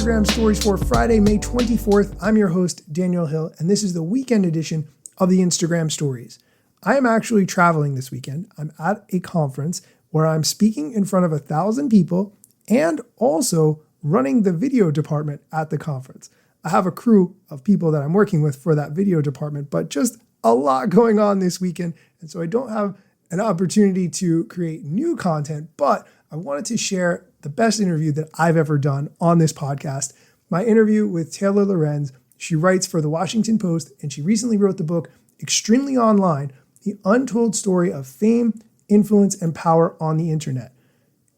Instagram stories for Friday, May 24th. I'm your host, Daniel Hill, and this is the weekend edition of the Instagram stories. I am actually traveling this weekend. I'm at a conference where I'm speaking in front of 1,000 people and also running the video department at the conference. I have a crew of people that I'm working with for that video department, but just a lot going on this weekend. And so I don't have an opportunity to create new content, but I wanted to share the best interview that I've ever done on this podcast. My interview with Taylor Lorenz. She writes for the Washington Post, and she recently wrote the book Extremely Online, The Untold Story of Fame, Influence, and Power on the Internet.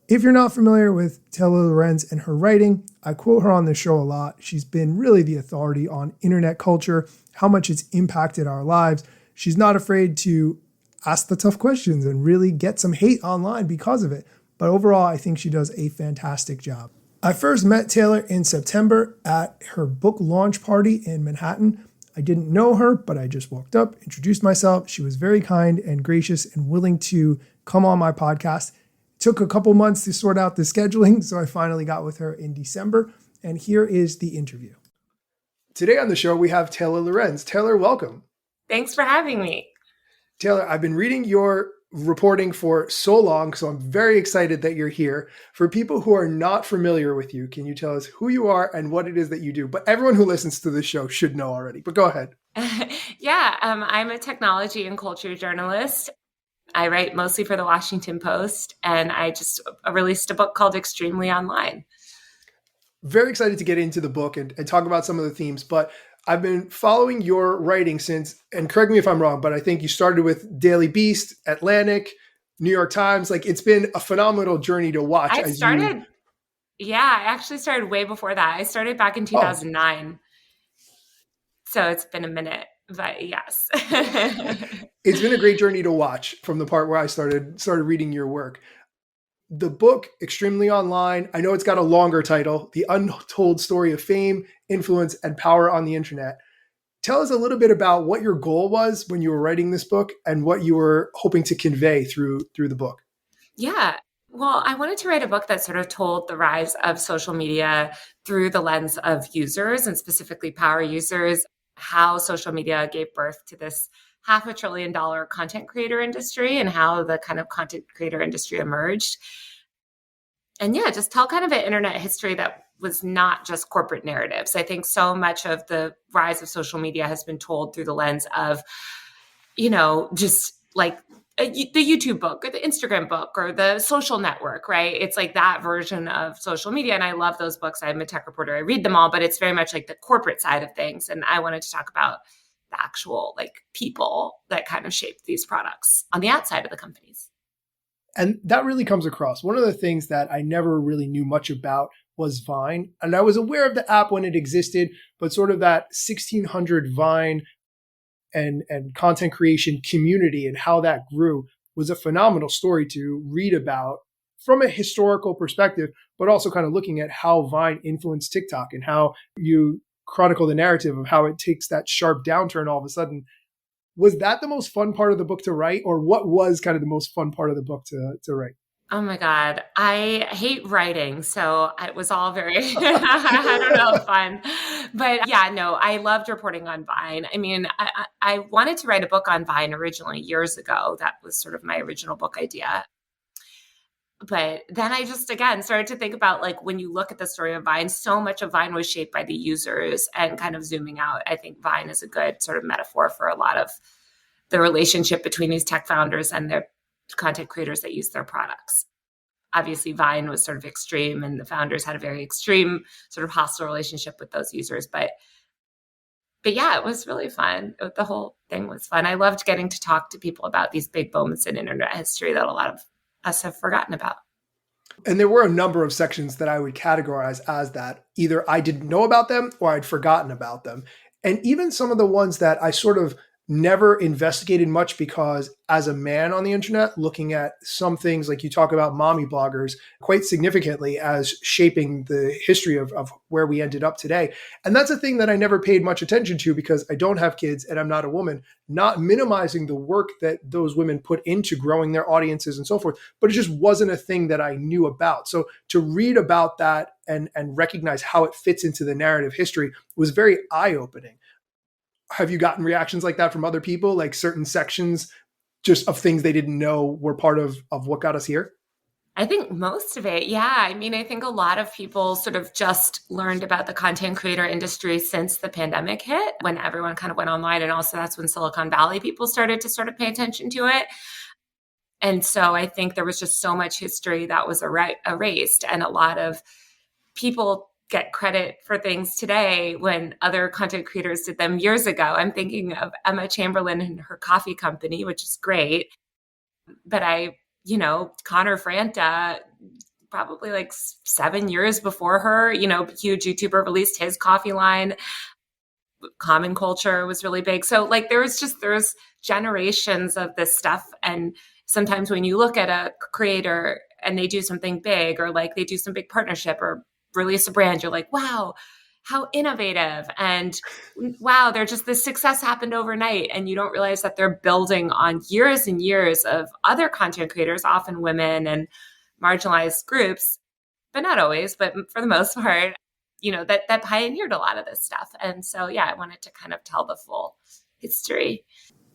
If you're not familiar with Taylor Lorenz and her writing, I quote her on the show a lot. She's been really the authority on internet culture, how much it's impacted our lives. She's not afraid to ask the tough questions and really get some hate online because of it. But overall, I think she does a fantastic job. I first met Taylor in September at her book launch party in Manhattan. I didn't know her, but I just walked up, introduced myself. She was very kind and gracious and willing to come on my podcast. It took a couple months to sort out the scheduling, so I finally got with her in December. And here is the interview. Today on the show, we have Taylor Lorenz. Taylor, welcome. Thanks for having me. Taylor, I've been reading your reporting for so long, so I'm very excited that you're here. For people who are not familiar with you, can you tell us who you are and what it is that you do? But everyone who listens to this show should know already, but go ahead. I'm a technology and culture journalist. I write mostly for the Washington Post, and I just released a book called Extremely Online. Very excited to get into the book and talk about some of the themes, but I've been following your writing since, and correct me if I'm wrong, but I think you started with Daily Beast, Atlantic, New York Times. Like, it's been a phenomenal journey to watch. I actually started way before that. I started back in 2009. So it's been a minute, but yes. It's been a great journey to watch from the part where I started reading your work. The book, Extremely Online, I know it's got a longer title, The Untold Story of Fame, Influence, and Power on the Internet. Tell us a little bit about what your goal was when you were writing this book and what you were hoping to convey through the book. Yeah. Well, I wanted to write a book that sort of told the rise of social media through the lens of users, and specifically power users, how social media gave birth to this $500 billion content creator industry and how the kind of content creator industry emerged. And just tell kind of an internet history that was not just corporate narratives. I think so much of the rise of social media has been told through the lens of, just like the YouTube book or the Instagram book or the social network, right? It's like that version of social media. And I love those books. I'm a tech reporter. I read them all, but it's very much like the corporate side of things. And I wanted to talk about the actual people that kind of shape these products on the outside of the companies. And that really comes across. One of the things that I never really knew much about was Vine. And I was aware of the app when it existed, but sort of that 1600 Vine and content creation community and how that grew was a phenomenal story to read about from a historical perspective, but also kind of looking at how Vine influenced TikTok and how you chronicle the narrative of how it takes that sharp downturn all of a sudden. Was that the most fun part of the book to write, or what was kind of the most fun part of the book to write? Oh my God. I hate writing. So it was all very, I don't know, fun. But I loved reporting on Vine. I mean, I wanted to write a book on Vine originally years ago. That was sort of my original book idea. But then I just, again, started to think about when you look at the story of Vine, so much of Vine was shaped by the users, and kind of zooming out. I think Vine is a good sort of metaphor for a lot of the relationship between these tech founders and their content creators that use their products. Obviously, Vine was sort of extreme, and the founders had a very extreme sort of hostile relationship with those users. But it was really fun. The whole thing was fun. I loved getting to talk to people about these big moments in internet history that a lot of us have forgotten about. And there were a number of sections that I would categorize as that. Either I didn't know about them or I'd forgotten about them. And even some of the ones that I sort of never investigated much because as a man on the internet, looking at some things like you talk about mommy bloggers quite significantly as shaping the history of where we ended up today. And that's a thing that I never paid much attention to because I don't have kids and I'm not a woman, not minimizing the work that those women put into growing their audiences and so forth, but it just wasn't a thing that I knew about. So to read about that and recognize how it fits into the narrative history was very eye-opening. Have you gotten reactions like that from other people, like certain sections just of things they didn't know were part of what got us here? I think most of it, yeah. I mean, I think a lot of people sort of just learned about the content creator industry since the pandemic hit, when everyone kind of went online. And also that's when Silicon Valley people started to sort of pay attention to it. And so I think there was just so much history that was erased, and a lot of people get credit for things today when other content creators did them years ago. I'm thinking of Emma Chamberlain and her coffee company, which is great. But Connor Franta, probably like 7 years before her, huge YouTuber, released his coffee line. Common Culture was really big. So like there's generations of this stuff. And sometimes when you look at a creator and they do something big, or like they do some big partnership or release a brand, you're like, wow, how innovative. And wow, this success happened overnight. And you don't realize that they're building on years and years of other content creators, often women and marginalized groups, but not always, but for the most part, that pioneered a lot of this stuff. And so, yeah, I wanted to kind of tell the full history.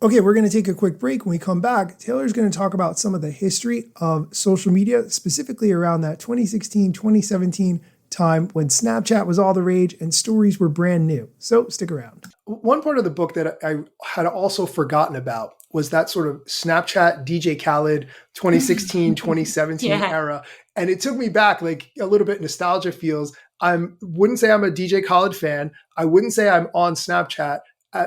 Okay, we're going to take a quick break. When we come back, Taylor's going to talk about some of the history of social media, specifically around that 2016, 2017 time when Snapchat was all the rage and stories were brand new. So stick around. One part of the book that I had also forgotten about was that sort of Snapchat, DJ Khaled, 2016, 2017 era. And it took me back, like a little bit nostalgia feels. I wouldn't say I'm a DJ Khaled fan. I wouldn't say I'm on Snapchat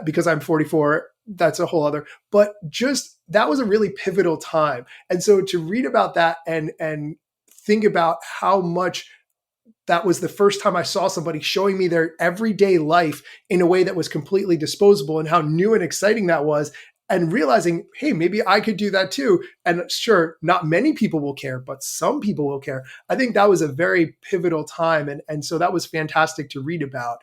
because I'm 44. That's a whole other, but just that was a really pivotal time. And so to read about that and think about how much that was the first time I saw somebody showing me their everyday life in a way that was completely disposable, and how new and exciting that was, and realizing, hey, maybe I could do that too. And sure, not many people will care, but some people will care. I think that was a very pivotal time. And so that was fantastic to read about.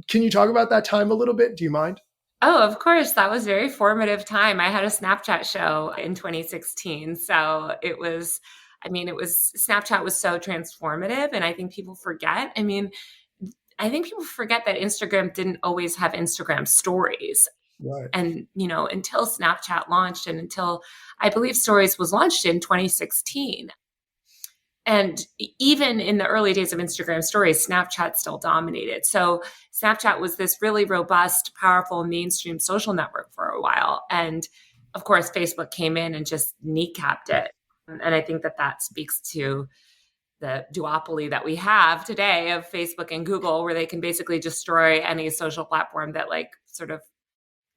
Can you talk about that time a little bit? Do you mind? Oh, of course. That was a very formative time. I had a Snapchat show in 2016. So Snapchat was so transformative. And I think people forget. I think people forget that Instagram didn't always have Instagram stories. Right. And, until Snapchat launched, and until I believe Stories was launched in 2016. And even in the early days of Instagram stories, Snapchat still dominated. So Snapchat was this really robust, powerful mainstream social network for a while. And of course, Facebook came in and just kneecapped it. And I think that speaks to the duopoly that we have today of Facebook and Google, where they can basically destroy any social platform that like sort of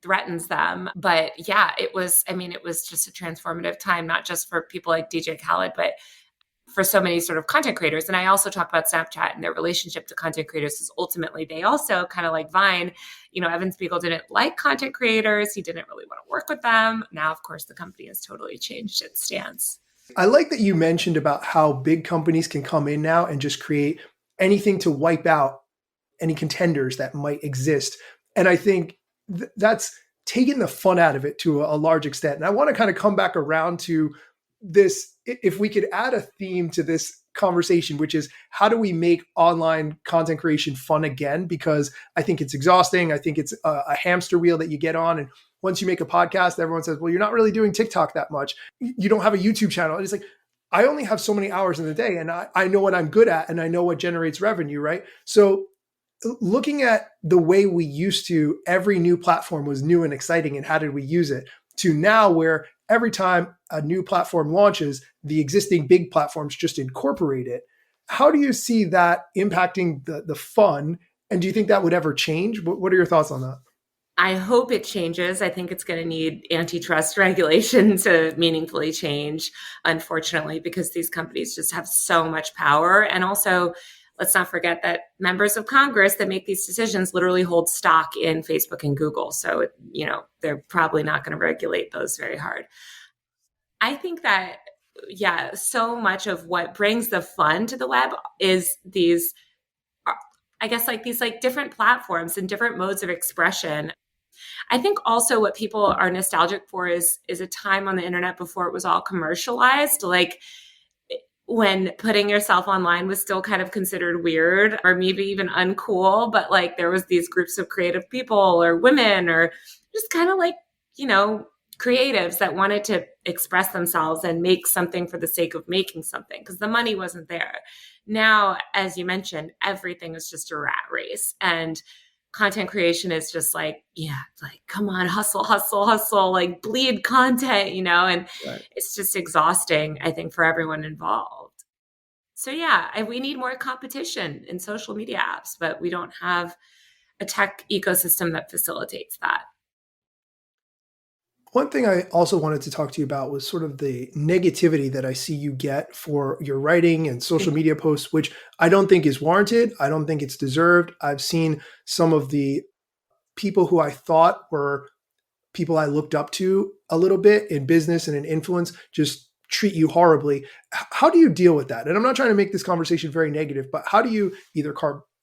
threatens them. But yeah, it was just a transformative time, not just for people like DJ Khaled, but for so many sort of content creators. And I also talk about Snapchat and their relationship to content creators, because ultimately they also kind of like Vine, Evan Spiegel didn't like content creators. He didn't really want to work with them. Now, of course, the company has totally changed its stance. I like that you mentioned about how big companies can come in now and just create anything to wipe out any contenders that might exist. And I think that's taking the fun out of it to a large extent. And I want to kind of come back around to this, if we could add a theme to this conversation, which is how do we make online content creation fun again? Because I think it's exhausting. I think it's a hamster wheel that you get on. And once you make a podcast, everyone says, well, you're not really doing TikTok that much. You don't have a YouTube channel. And it's like, I only have so many hours in the day, and I know what I'm good at, and I know what generates revenue, right? So looking at the way we used to, every new platform was new and exciting, and how did we use it, to now where every time a new platform launches, the existing big platforms just incorporate it. How do you see that impacting the fun? And do you think that would ever change? What are your thoughts on that? I hope it changes. I think it's going to need antitrust regulation to meaningfully change, unfortunately, because these companies just have so much power. And also, let's not forget that members of Congress that make these decisions literally hold stock in Facebook and Google. So, they're probably not going to regulate those very hard. I think that, yeah, so much of what brings the fun to the web is these, I guess, like these like different platforms and different modes of expression. I think also what people are nostalgic for is a time on the internet before it was all commercialized. Like when putting yourself online was still kind of considered weird or maybe even uncool, but like there was these groups of creative people or women or just kind of like, creatives that wanted to express themselves and make something for the sake of making something because the money wasn't there. Now, as you mentioned, everything is just a rat race, and content creation is just like, yeah, like, come on, hustle, hustle, hustle, like bleed content, and Right. it's just exhausting, I think, for everyone involved. So yeah, we need more competition in social media apps, but we don't have a tech ecosystem that facilitates that. One thing I also wanted to talk to you about was sort of the negativity that I see you get for your writing and social media posts, which I don't think is warranted. I don't think it's deserved. I've seen some of the people who I thought were people I looked up to a little bit in business and in influence just treat you horribly. How do you deal with that? And I'm not trying to make this conversation very negative, but how do you either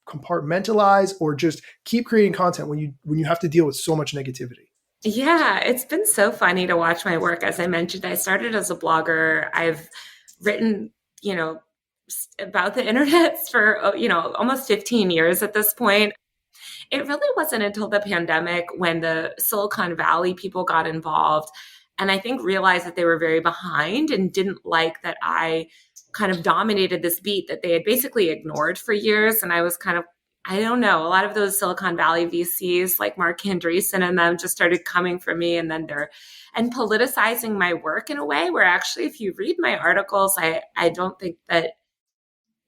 compartmentalize or just keep creating content when you have to deal with so much negativity? Yeah, it's been so funny to watch my work. As I mentioned, I started as a blogger. I've written, about the internet for, almost 15 years at this point. It really wasn't until the pandemic when the Silicon Valley people got involved and I think realized that they were very behind and didn't like that I kind of dominated this beat that they had basically ignored for years. And I was kind of, I don't know, a lot of those Silicon Valley VCs like Mark Andreessen and them just started coming for me and politicizing my work in a way where actually, if you read my articles, I don't think that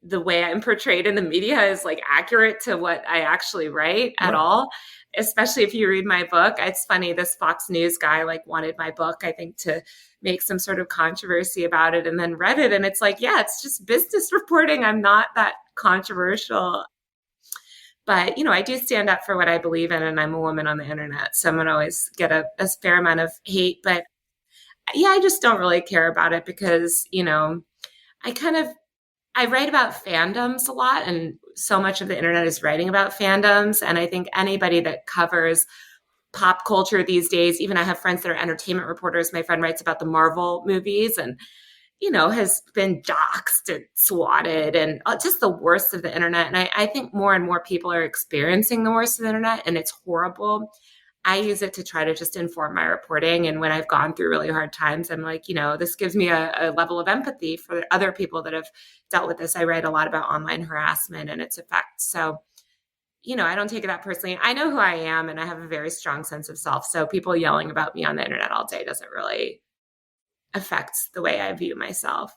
the way I'm portrayed in the media is like accurate to what I actually write at Right. all. Especially if you read my book. It's funny, this Fox News guy like wanted my book, I think, to make some sort of controversy about it and then read it. And it's like, yeah, it's just business reporting. I'm not that controversial. But, I do stand up for what I believe in, and I'm a woman on the internet. So I'm going to always get a fair amount of hate. But yeah, I just don't really care about it because, I kind of I write about fandoms a lot, and so much of the internet is writing about fandoms. And I think anybody that covers pop culture these days, even I have friends that are entertainment reporters. My friend writes about the Marvel movies and, has been doxxed and swatted and just the worst of the internet. And I think more and more people are experiencing the worst of the internet, and it's horrible. I use it to try to just inform my reporting. And when I've gone through really hard times, I'm like, this gives me a level of empathy for other people that have dealt with this. I write a lot about online harassment and its effects. So, I don't take it that personally. I know who I am and I have a very strong sense of self. So people yelling about me on the internet all day doesn't really affect the way I view myself.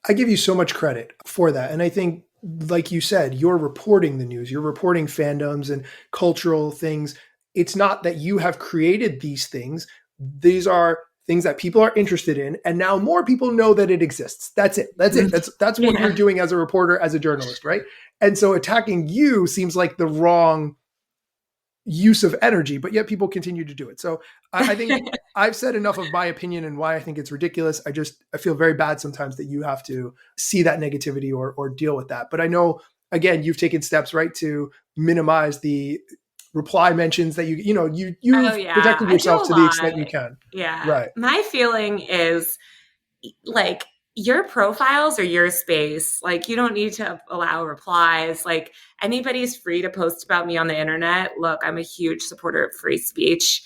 I give you so much credit for that. And I think, like you said, you're reporting the news, you're reporting fandoms and cultural things. It's not that you have created these things. These are things that people are interested in. And now more people know that it exists. That's it. That's what you're doing as a reporter, as a journalist, right? And so attacking you seems like the wrong use of energy, but yet people continue to do it. So I think I've said enough of my opinion and why I think it's ridiculous. I feel very bad sometimes that you have to see that negativity or deal with that. But I know, again, you've taken steps, right, to minimize the reply mentions that you've protected yourself to the extent you can. Yeah. Right. My feeling is like, your profiles are your space. Like, you don't need to allow replies. Like, anybody's free to post about me on the internet. Look, I'm a huge supporter of free speech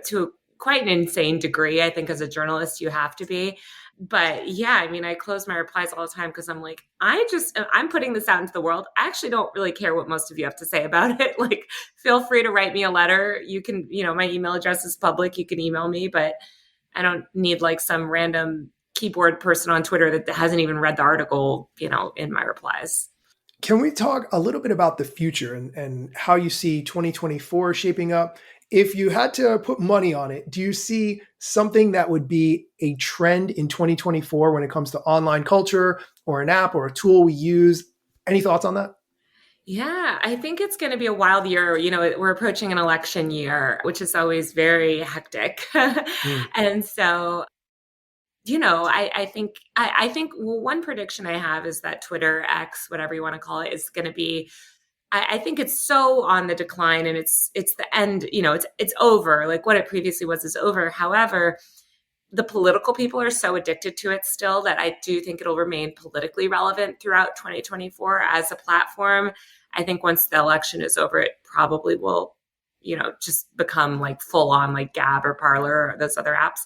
to quite an insane degree. I think as a journalist, you have to be. But yeah, I close my replies all the time because I'm like, I'm putting this out into the world. I actually don't really care what most of you have to say about it. Like, feel free to write me a letter. You can, my email address is public. You can email me, but I don't need like some random keyboard person on Twitter that hasn't even read the article, in my replies. Can we talk a little bit about the future and how you see 2024 shaping up? If you had to put money on it, do you see something that would be a trend in 2024 when it comes to online culture or an app or a tool we use? Any thoughts on that? Yeah, I think it's going to be a wild year. We're approaching an election year, which is always very hectic. Mm. And so, I think one prediction I have is that Twitter X, whatever you want to call it, is going to be. I think it's so on the decline, and it's the end. It's over. Like what it previously was is over. However, the political people are so addicted to it still that I do think it'll remain politically relevant throughout 2024 as a platform. I think once the election is over, it probably will, just become like full on like Gab or Parler or those other apps.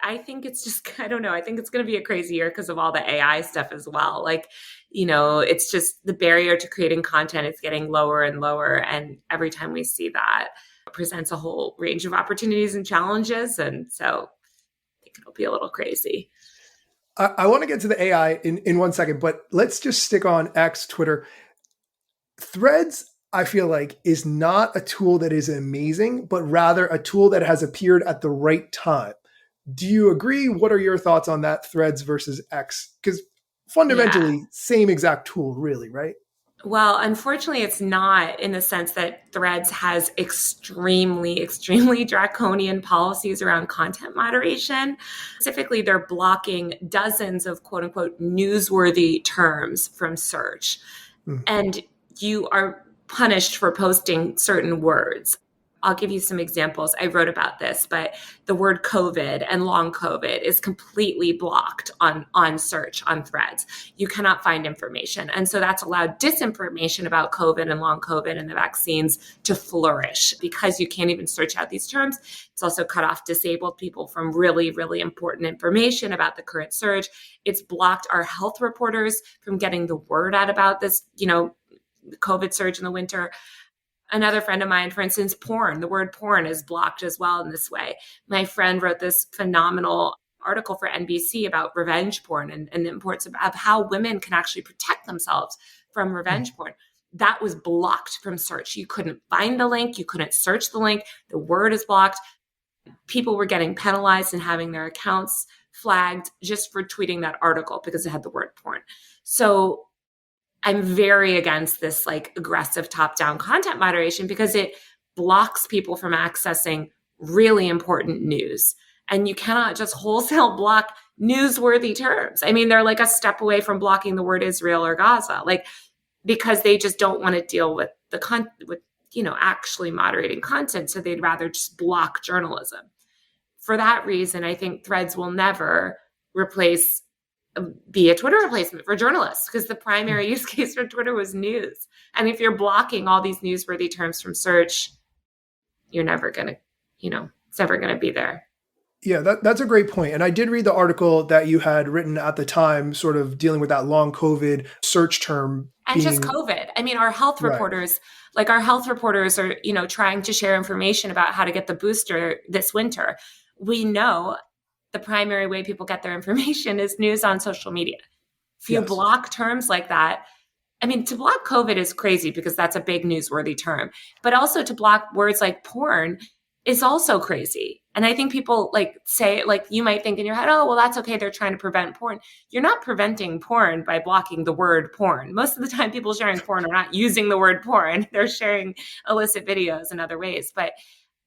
I think it's just, I don't know. I think it's going to be a crazy year because of all the AI stuff as well. Like, it's just the barrier to creating content is getting lower and lower. And every time we see that, it presents a whole range of opportunities and challenges. And so I think it'll be a little crazy. I want to get to the AI in 1 second, but let's just stick on X, Twitter. Threads, I feel like, is not a tool that is amazing, but rather a tool that has appeared at the right time. Do you agree? What are your thoughts on that, Threads versus X? Because Yeah. fundamentally, same exact tool, really, right? Well, unfortunately, it's not in the sense that Threads has extremely, extremely draconian policies around content moderation. Specifically, they're blocking dozens of quote unquote newsworthy terms from search. Mm. And you are punished for posting certain words. I'll give you some examples. I wrote about this, but the word COVID and long COVID is completely blocked on search on Threads. You cannot find information. And so that's allowed disinformation about COVID and long COVID and the vaccines to flourish because you can't even search out these terms. It's also cut off disabled people from really, really important information about the current surge. It's blocked our health reporters from getting the word out about this, COVID surge in the winter. Another friend of mine, for instance, the word porn is blocked as well in this way. My friend wrote this phenomenal article for NBC about revenge porn and the importance of how women can actually protect themselves from Mm. revenge porn. That was blocked from search. You couldn't find the link. You couldn't search the link. The word is blocked. People were getting penalized and having their accounts flagged just for tweeting that article because it had the word porn. So I'm very against this like aggressive top-down content moderation because it blocks people from accessing really important news. And you cannot just wholesale block newsworthy terms. I mean, they're like a step away from blocking the word Israel or Gaza, like because they just don't want to deal with actually moderating content. So they'd rather just block journalism. For that reason, I think Threads will never replace be a Twitter replacement for journalists because the Mm. primary use case for Twitter was news. And if you're blocking all these newsworthy terms from search, you're never going to, it's never going to be there. Yeah, that's a great point. And I did read the article that you had written at the time, sort of dealing with that long COVID search term And just being COVID. I mean, our health right. reporters, are, trying to share information about how to get the booster this winter. We know the primary way people get their information is news on social media. If you Yes. block terms like that, I mean, to block COVID is crazy because that's a big newsworthy term, but also to block words like porn is also crazy. And I think people say, you might think in your head, oh, well, that's okay. They're trying to prevent porn. You're not preventing porn by blocking the word porn. Most of the time, people sharing porn are not using the word porn. They're sharing illicit videos in other ways. But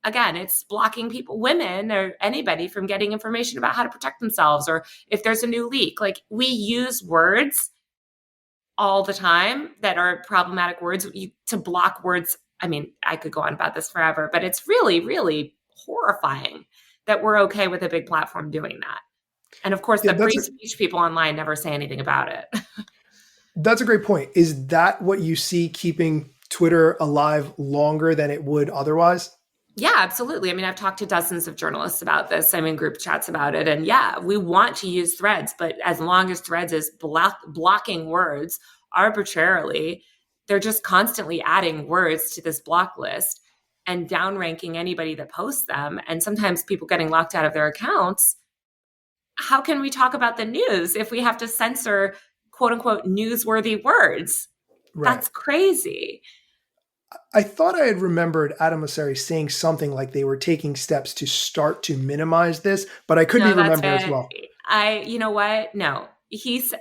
again, it's blocking people, women or anybody from getting information about how to protect themselves or if there's a new leak. Like we use words all the time that are problematic words to block words. I mean, I could go on about this forever, but it's really, really horrifying that we're okay with a big platform doing that. And of course, Yeah, the free speech people online never say anything about it. that's a great point. Is that what you see keeping Twitter alive longer than it would otherwise? Yeah, absolutely. I mean, I've talked to dozens of journalists about this. I'm in group chats about it. And yeah, we want to use Threads, but as long as Threads is blocking words arbitrarily, they're just constantly adding words to this block list and downranking anybody that posts them. And sometimes people getting locked out of their accounts. How can we talk about the news if we have to censor quote unquote newsworthy words? Right. That's crazy. I thought I had remembered Adam Mosseri saying something like they were taking steps to start to minimize this, but I could be No, that's remember as it. well. You know what? No.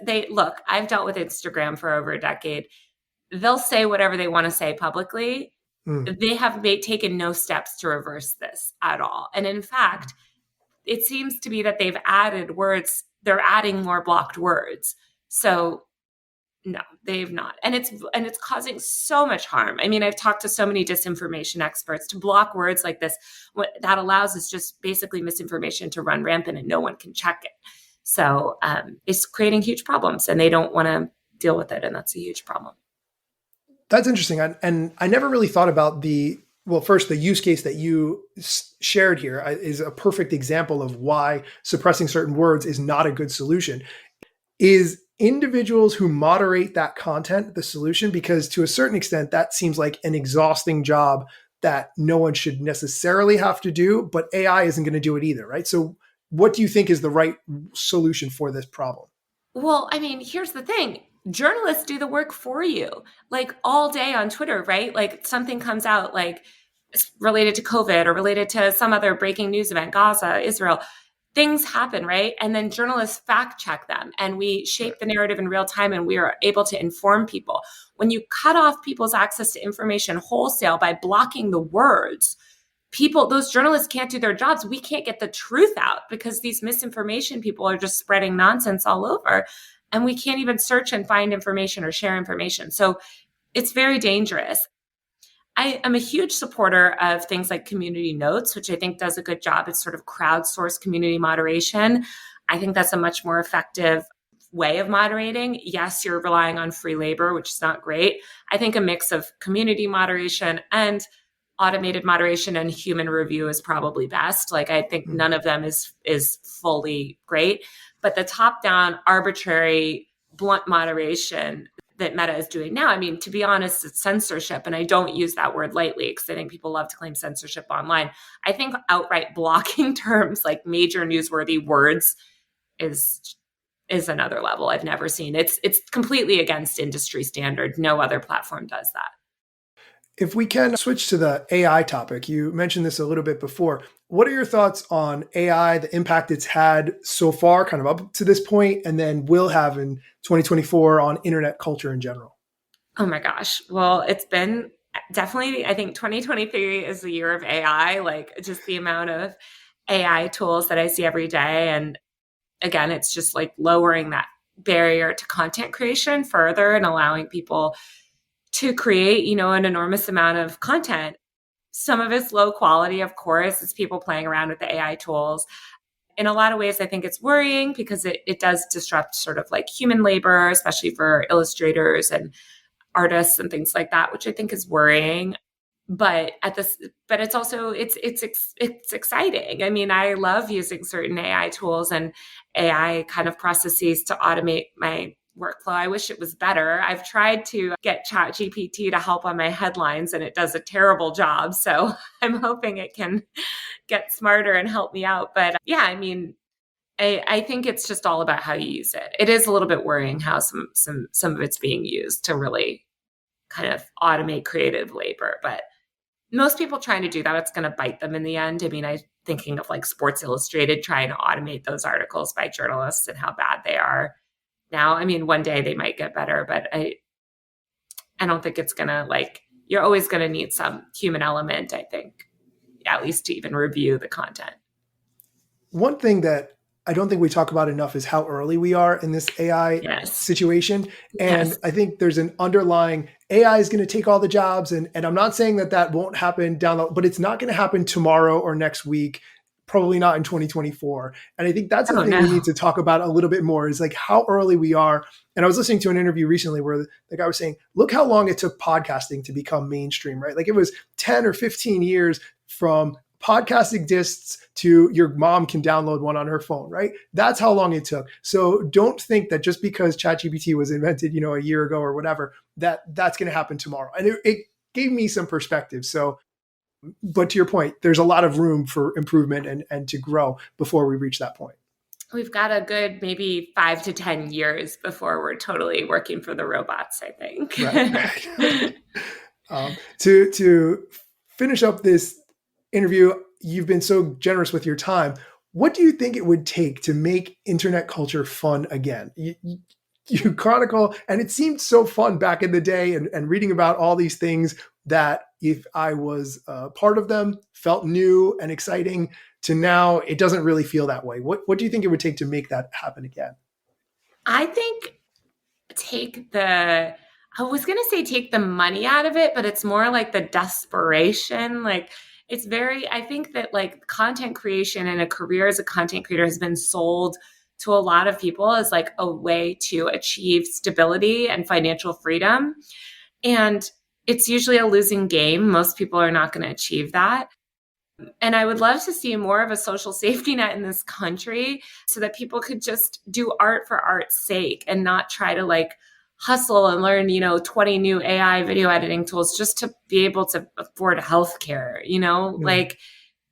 they look, I've dealt with Instagram for over a decade. They'll say whatever they want to say publicly. Mm. They have taken no steps to reverse this at all. And in fact, it seems to be that they've added words. They're adding more blocked words. So no, they've not. And it's causing so much harm. I mean, I've talked to so many disinformation experts. To block words like this, what that allows is just basically misinformation to run rampant and no one can check it. So it's creating huge problems and they don't want to deal with it. And that's a huge problem. That's interesting. And I never really thought about first, the use case that you shared here is a perfect example of why suppressing certain words is not a good solution. Is individuals who moderate that content the solution? Because to a certain extent, that seems like an exhausting job that no one should necessarily have to do, but AI isn't going to do it either, right? So what do you think is the right solution for this problem? Well, I mean, here's the thing. Journalists do the work for you, like all day on Twitter, right? Like something comes out like related to COVID or related to some other breaking news event, Gaza, Israel. Things happen, right? And then journalists fact check them and we shape the narrative in real time and we are able to inform people. When you cut off people's access to information wholesale by blocking the words, those journalists can't do their jobs. We can't get the truth out because these misinformation people are just spreading nonsense all over. And we can't even search and find information or share information. So it's very dangerous. I am a huge supporter of things like community notes, which I think does a good job. It's sort of crowdsourced community moderation. I think that's a much more effective way of moderating. Yes, you're relying on free labor, which is not great. I think a mix of community moderation and automated moderation and human review is probably best. Like I think none of them is fully great, but the top-down arbitrary blunt moderation that Meta is doing now, I mean, to be honest, it's censorship. And I don't use that word lightly because I think people love to claim censorship online. I think outright blocking terms like major newsworthy words is another level I've never seen. It's completely against industry standard. No other platform does that. If we can switch to the AI topic, you mentioned this a little bit before. What are your thoughts on AI, the impact it's had so far, kind of up to this point, and then will have in 2024 on internet culture in general? Oh my gosh. Well, it's been definitely, I think 2023 is the year of AI, like just the amount of AI tools that I see every day. And again, it's just like lowering that barrier to content creation further and allowing people to create, an enormous amount of content. Some of it's low quality, of course. It's people playing around with the AI tools. In a lot of ways, I think it's worrying because it does disrupt sort of like human labor, especially for illustrators and artists and things like that, which I think is worrying. But it's also it's exciting. I mean, I love using certain AI tools and AI kind of processes to automate my workflow. I wish it was better. I've tried to get ChatGPT to help on my headlines and it does a terrible job. So I'm hoping it can get smarter and help me out. But yeah, I mean, I think it's just all about how you use it. It is a little bit worrying how some of it's being used to really kind of automate creative labor. But most people trying to do that, it's going to bite them in the end. I mean, I'm thinking of like Sports Illustrated trying to automate those articles by journalists and how bad they are now. I mean, one day they might get better, but I don't think it's going to you're always going to need some human element, I think, at least to even review the content. One thing that I don't think we talk about enough is how early we are in this AI situation. And I think there's an underlying AI is going to take all the jobs. And I'm not saying that won't happen but it's not going to happen tomorrow or next week. Probably not in 2024. And I think that's the thing we need to talk about a little bit more is like how early we are. And I was listening to an interview recently where the guy was saying, look how long it took podcasting to become mainstream, right? Like it was 10 or 15 years from podcast exists to your mom can download one on her phone, right? That's how long it took. So don't think that just because ChatGPT was invented, a year ago or whatever, that's going to happen tomorrow. And it gave me some perspective. So, but to your point, there's a lot of room for improvement and to grow before we reach that point. We've got a good maybe 5 to 10 years before we're totally working for the robots, I think. Right. To finish up this interview, you've been so generous with your time. What do you think it would take to make internet culture fun again? You chronicle, and it seemed so fun back in the day, and reading about all these things that if I was part of them, felt new and exciting, to now it doesn't really feel that way. What do you think it would take to make that happen again? I think I was going to say take the money out of it, but it's more like the desperation. Like I think that like content creation and a career as a content creator has been sold to a lot of people as like a way to achieve stability and financial freedom. And it's usually a losing game. Most people are not going to achieve that. And I would love to see more of a social safety net in this country so that people could just do art for art's sake and not try to like hustle and learn, 20 new AI video editing tools just to be able to afford healthcare, like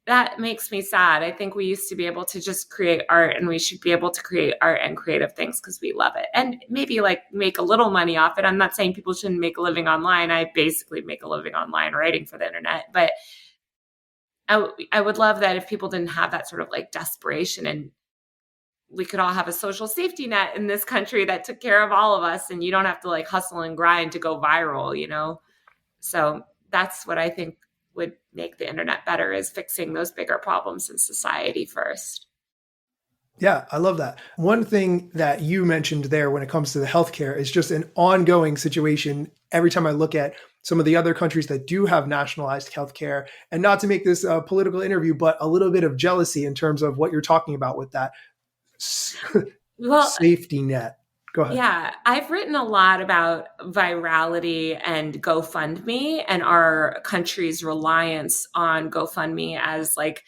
that makes me sad. I think we used to be able to just create art, and we should be able to create art and creative things because we love it. And maybe like make a little money off it. I'm not saying people shouldn't make a living online. I basically make a living online writing for the internet, but I would love that if people didn't have that sort of like desperation, and we could all have a social safety net in this country that took care of all of us, and you don't have to like hustle and grind to go viral. So that's what I think would make the internet better, is fixing those bigger problems in society first. Yeah, I love that. One thing that you mentioned there when it comes to the healthcare is just an ongoing situation. Every time I look at some of the other countries that do have nationalized healthcare, and not to make this a political interview, but a little bit of jealousy in terms of what you're talking about with that safety net. Go ahead. Yeah, I've written a lot about virality and GoFundMe and our country's reliance on GoFundMe as like,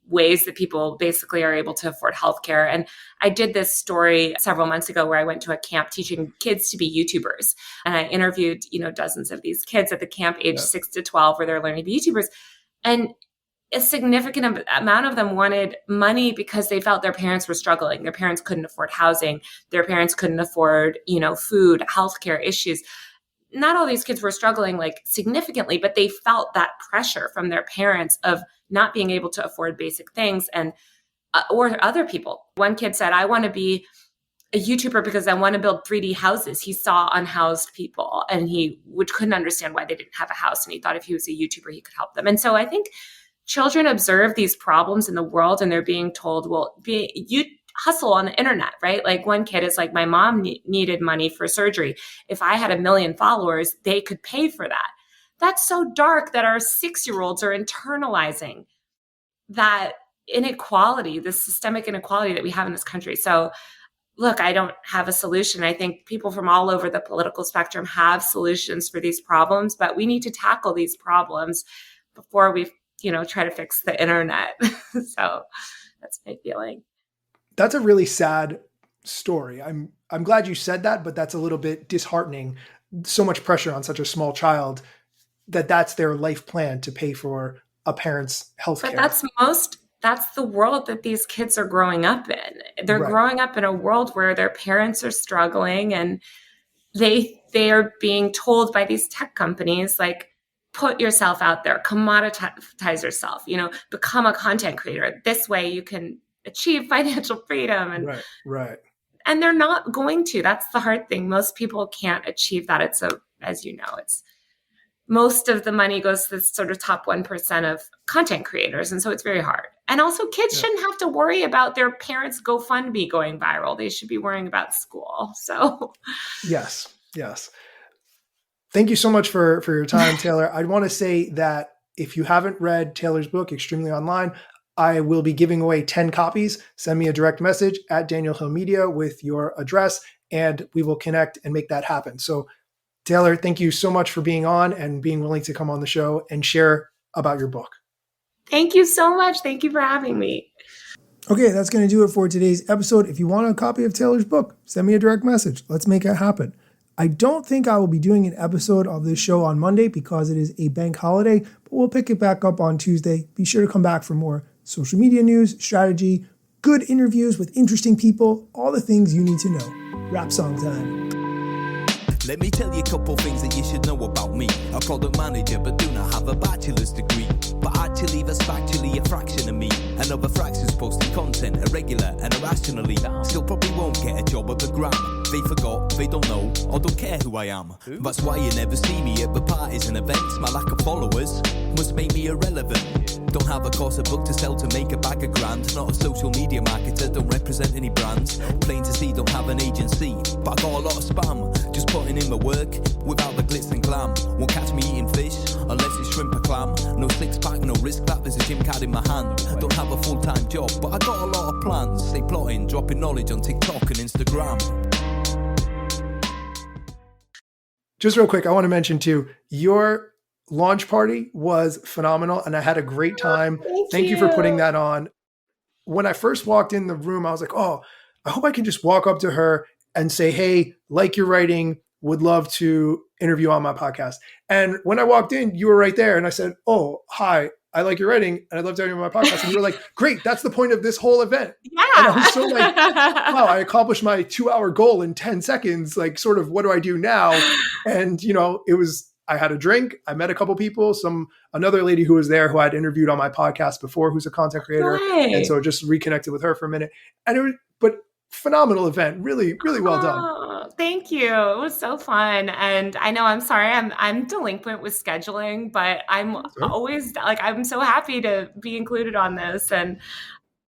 ways that people basically are able to afford healthcare. And I did this story several months ago where I went to a camp teaching kids to be YouTubers. And I interviewed, dozens of these kids at the camp age 6 to 12 where they're learning to be YouTubers. And a significant amount of them wanted money because they felt their parents were struggling. Their parents couldn't afford housing. Their parents couldn't afford, food, healthcare issues. Not all these kids were struggling like significantly, but they felt that pressure from their parents of not being able to afford basic things, and or other people. One kid said, I want to be a YouTuber because I want to build 3D houses. He saw unhoused people and he couldn't understand why they didn't have a house. And he thought if he was a YouTuber, he could help them. And so I think children observe these problems in the world and they're being told, well, you hustle on the internet, right? Like one kid is like, my mom needed money for surgery. If I had 1 million followers, they could pay for that. That's so dark that our 6-year-olds are internalizing that inequality, the systemic inequality that we have in this country. So look, I don't have a solution. I think people from all over the political spectrum have solutions for these problems, but we need to tackle these problems before we try to fix the internet. So that's my feeling. That's a really sad story. I'm glad you said that, but that's a little bit disheartening. So much pressure on such a small child that's their life plan to pay for a parent's health care. But that's the world that these kids are growing up in. They're growing up in a world where their parents are struggling, and they are being told by these tech companies, like, put yourself out there, commoditize yourself, become a content creator. This way you can achieve financial freedom. And right. And they're not going to. That's the hard thing. Most people can't achieve that. As you know, most of the money goes to this sort of top 1% of content creators. And so it's very hard. And also kids shouldn't have to worry about their parents' GoFundMe going viral. They should be worrying about school. So yes. Thank you so much for your time, Taylor. I want to say that if you haven't read Taylor's book, Extremely Online, I will be giving away 10 copies. Send me a direct message at Daniel Hill Media with your address, and we will connect and make that happen. So Taylor, thank you so much for being on and being willing to come on the show and share about your book. Thank you so much. Thank you for having me. Okay, that's going to do it for today's episode. If you want a copy of Taylor's book, send me a direct message. Let's make it happen. I don't think I will be doing an episode of this show on Monday because it is a bank holiday, but we'll pick it back up on Tuesday. Be sure to come back for more social media news, strategy, good interviews with interesting people, all the things you need to know. Rap song time. Let me tell you a couple things that you should know about me. A product manager, but do not have a bachelor's degree. But actually, that's factually a fraction of me. Another fraction's posting content irregular and irrationally. Still probably won't get a job at the Gram. They forgot, they don't know, or don't care who I am. That's why you never see me at the parties and events. My lack of followers must make me irrelevant. Don't have a course, a book to sell to make a bag of grand. Not a social media marketer, don't represent any brands. Plain to see, don't have an agency, but I got a lot of spam. Just putting in the work, without the glitz and glam. Won't catch me eating fish, unless it's shrimp or clam. No six pack, no risk that, there's a gym card in my hand. Don't have a full-time job, but I got a lot of plans. Stay plotting, dropping knowledge on TikTok and Instagram. Just real quick, I want to mention too, your launch party was phenomenal and I had a great time. Thank you for putting that on. When I first walked in the room, I was like, oh, I hope I can just walk up to her and say, hey, like your writing, would love to interview on my podcast. And when I walked in, you were right there. And I said, oh, hi, I like your writing and I'd love to have you on my podcast. And you were like, great, that's the point of this whole event. Yeah. And I was so like, wow, I accomplished my 2-hour goal in 10 seconds. Like, sort of, what do I do now? And, I had a drink. I met a couple people, another lady who was there who I'd interviewed on my podcast before, who's a content creator. Right. And so just reconnected with her for a minute. And but phenomenal event. Really, really well done. Thank you. It was so fun. And I know I'm sorry, I'm delinquent with scheduling, but I'm always like, I'm so happy to be included on this. And